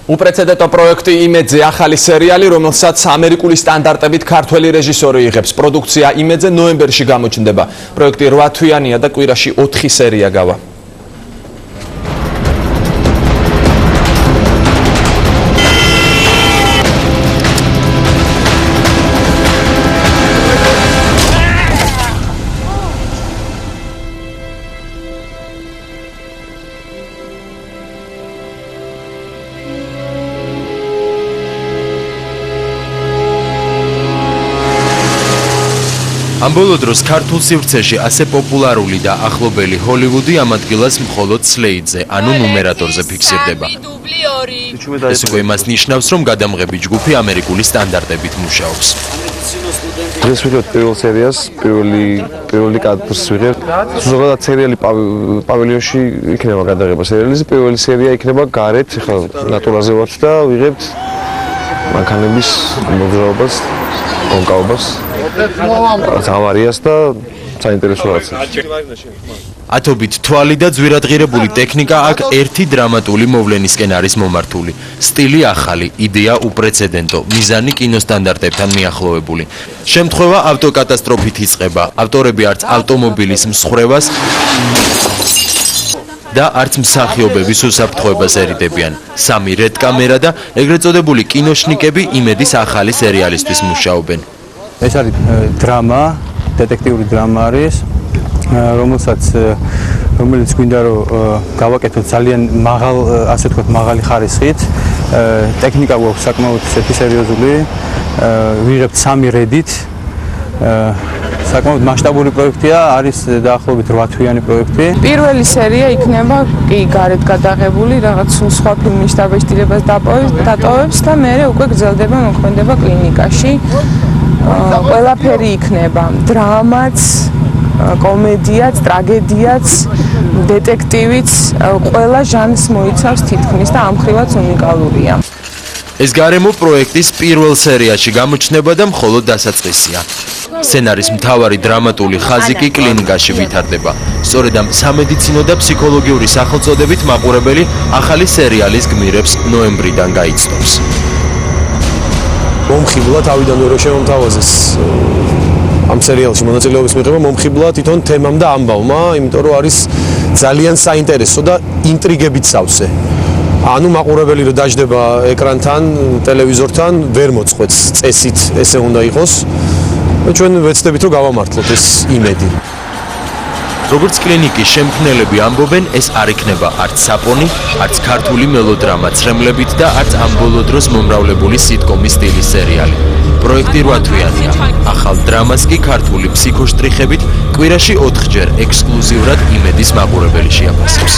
უპრეცედენტო პროექტი იმედზე ახალი სერიალი, რომელსაც ამერიკული სტანდარტებით ქართველი რეჟისორი იღებს. პროდუქცია იმედზე ნოემბერში გამოჩნდება. პროექტი 8 თვიანია და კვირაში 4 სერია გავა. ამ ბოლო დროს ქართულ სივრცეში ასე პოპულარული და ახლობელი ჰოლივუდი ამ ადგილას მხოლოდ სლეიდზე, ანუ ნუმერატორზე ფიქსირდება. ეს უკვე იმას ნიშნავს, რომ გადამღები ჯგუფი ამერიკული სტანდარტებით მუშაობს. ეს ვიღებთ პირველ სერიას, პირველი კადრს ვიღებთ. ზოგადად სერიალი პავილიონში იქნება გადაღება სერიალის, პირველი სერია იქნება გარეთ, ხა ნატურაზე ვართ და ვიღებთ მანქანების მოგზაურობას, კონკაობას. ავარიას და საინტერესო რაღაცა. ათობით თვალი და ძვირადღირებული ტექნიკა აქ ერთი დრამატული მოვლენისკენ არის მომართული. სტილი ახალი, იდეა უპრეცედენტო, მიზანი კინოსტანდარტებთან მიახლოვებული. შემთხვევა ავტოკატასტროფით იწყება. ავტორები არც ავტომობილის მსხრევას და არც მსახიობების უსაფრთხოებას ერიდებიან. 3 რედ კამერა და ეგრეთ წოდებული კინოშნიკები იმედის ახალი სერიალისთვის მუშაობენ. ეს არის დრამა, დეტექტიური დრამა არის, რომელიც გვინდა რომ გავაკეთოთ ძალიან ასე ვთქვათ, მაღალი ხარისხით. ტექნიკა გვაქვს საკმაოდ სერიოზული, ვიღებთ 3 რედით. საკმაოდ მასშტაბური პროექტია, არის დაახლოებით 8 თვიანი პროექტი. პირველი სერია იქნება კი გარეთ გადაღებული, რაღაც სხვა ფილმის დაბეჭდილებას დატოვებს და მერე უკვე გრძელდება მოქმედება კლინიკაში. ყველაფერი იქნება დრამაც, კომედიაც, ტრაგედიაც, დეტექტივიც, ყველა ჟანრს მოიცავს თითქმის და ამხრივაც უნიკალურია. ეს გარემო პროექტის პირველ სერიაში გამოჩნდება და მხოლოდ დასაწყისია. სცენარის მთავარი დრამატული ხაზი კი კლინიკაში ვითარდება. სწორედ ამ სამედიცინო და ფსიქოლოგიური სახელწოდებით მაყურებელი ახალი სერიალის გმირებს ნოემბრიდან გაიცნობს. მომხიბლა თავიდან რო შემომთავაზეს ამ სერიალში მონაწილეობის მიღება მომხიბლა თვითონ თემამ და ამბავმა, იმიტომ რომ არის ძალიან საინტერესო და ინტრიგებით სავსე. ანუ მაყურებელი რო დაждდება ეკრანთან, ტელევიზორთან, ვერ მოწყვეტს წესით, ესე უნდა იყოს. ჩვენ ვეცდებით რომ გავამართლოთ ეს იმედი. როგორც კლინიკის შემქმნელები ამბობენ, ეს არ იქნება არც საპონი, არც ქართული მელოდრამა ცრემლებით და არც ამ ბოლო დროს მომრავლებული სიტკომის სტილის სერიალი. პროექტი 8 თვიანია. ახალ დრამას კი ქართული ფსიქოშტრიხებით კვირაში 4 ჯერ ექსკლუზიურად იმედის მაყურებელი შეაფასებს.